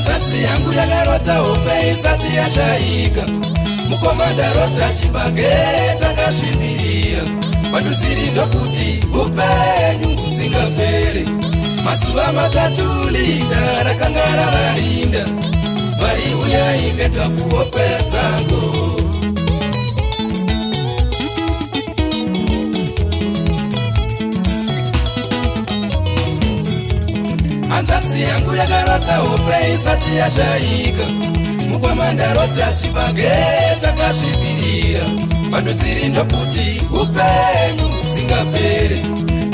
Hanzvadzi yangu yakarota hope isati yashaika. Mukomanda rota chibage takasvibirira. Paduziri ndokuti upenyu husingaperi. Masuva matatu linda rakanga ravarinda. Mwari uyai mega kuhope dzangu. Hanzvadzi yangu yakarota hope isati yashaika. Mukomanda rota chibage takasvibirira. Paduziri ndokuti upenyu husingaperi.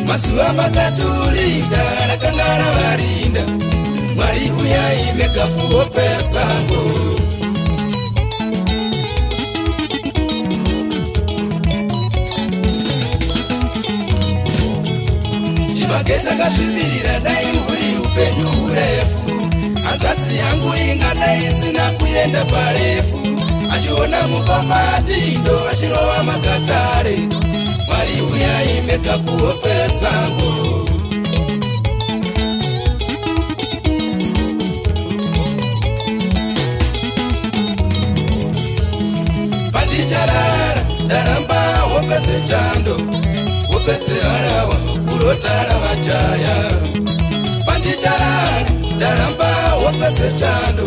Masuva matatu linda rakanga ravarinda. Mwari uyai mega kuhope dzangu. Chibage takasvibirira dai uri upenyu urefu. Hanzvadzi yangu ingadai isina kuenda parefu. Achiona mukomati ndo achirova makatare. Mwari uyai mega kuhope dzangu. Pandicharara ndaramba hope dzechando. Hope dzeharahwa kurota ravajaya. Pandicharara ndaramba hope dzechando.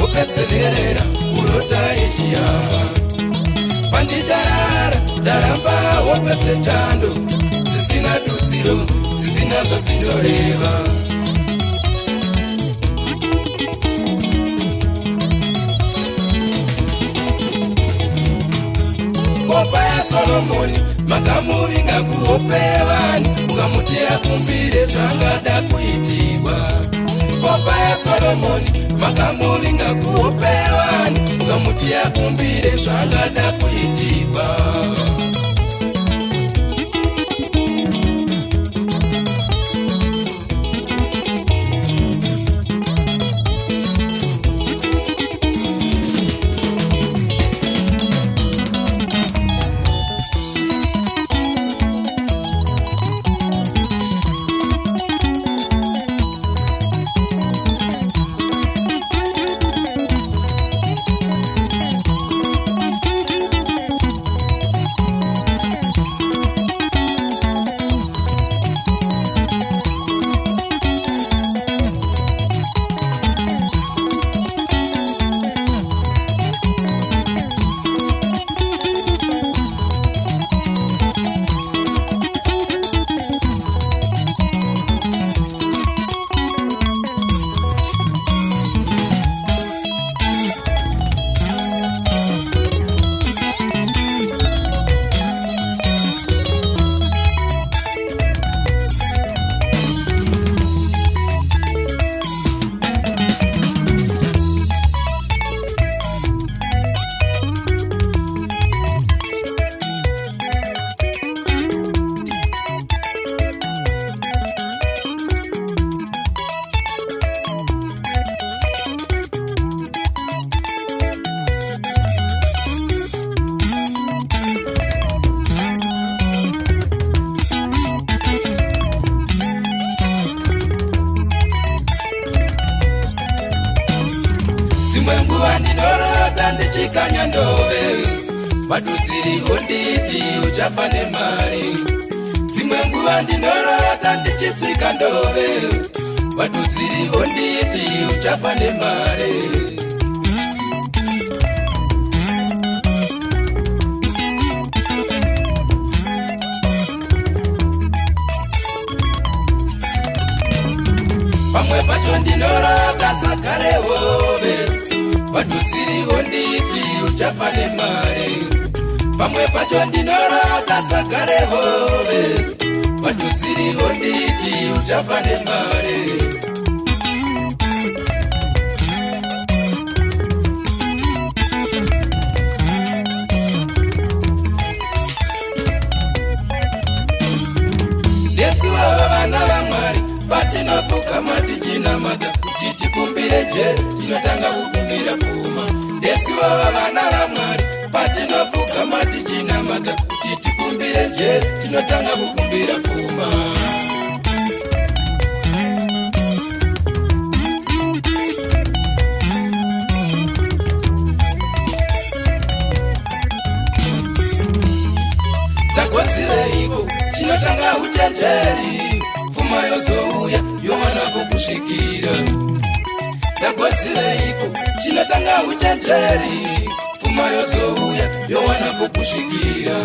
Hope dzenherera kurota yechiyama. Pandicharara ndaramba hope dzechando. Dzisina dudziro, dzisina zvadzinoreva. Kopa yaSolomoni makamuvinga kuhope yavanhu. Ukamuti akumbire zvangada kuitirwa. Kopa yaSolomoni makamuvinga kuhope yavanhu. Ukamuti akumbire zvangada kuitirwa. Nguva ndinorota ndichikanya ndove. Vadudziri vonditi uchafa nemari. Dzimwe nguva ndinorota ndichitsika ndove. Vadudziri vonditi uchafa nemari. Pamwe pacho ndinorota sakarehove. Vadudziri vonditi uchafa nemari. Pamwe pacho ndinorota sakarehove. Vadudziri vonditi uchafa nemari. Nesuwo vana vaMwari patinopuka matichina kuti tikumbire je tinotanga kukumbira pfuma. Nesuwo vana vaMwari patinopuka matichina kuti tikumbire je tinotanga kukumbira pfuma. kushikira tagosireipo chinotanga uchenjeri pfuma yozouya yowana kukushikira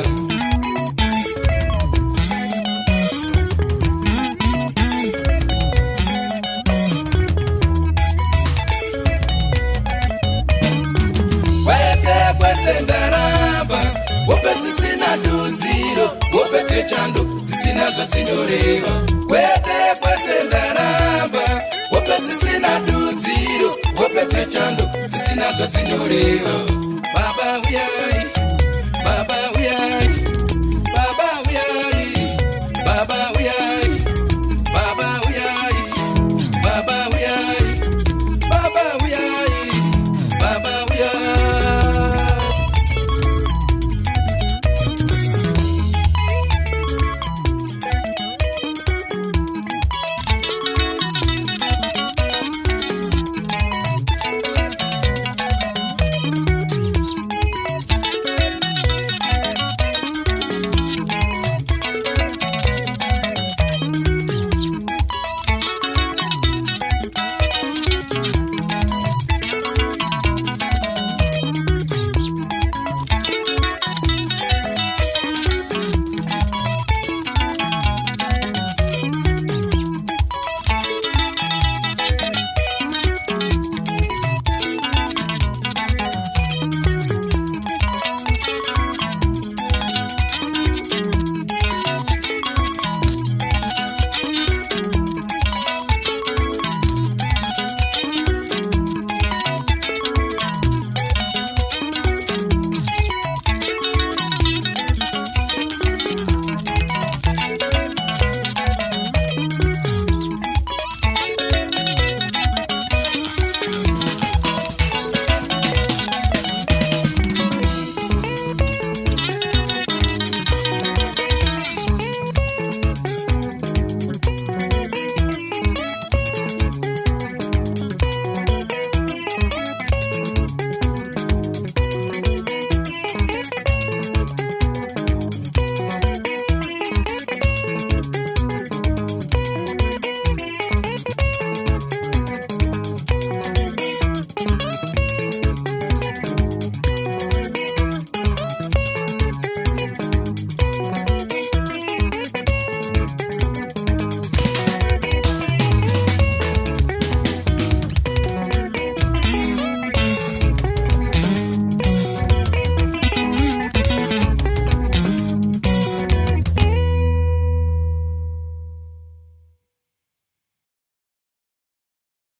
kwete ndaramba hope dzisina dudziro hope dzechando dzisina zvadzinoreva kwete ndaramba hope dzisina dudziro hope dzechando dzisina zvadzinoreva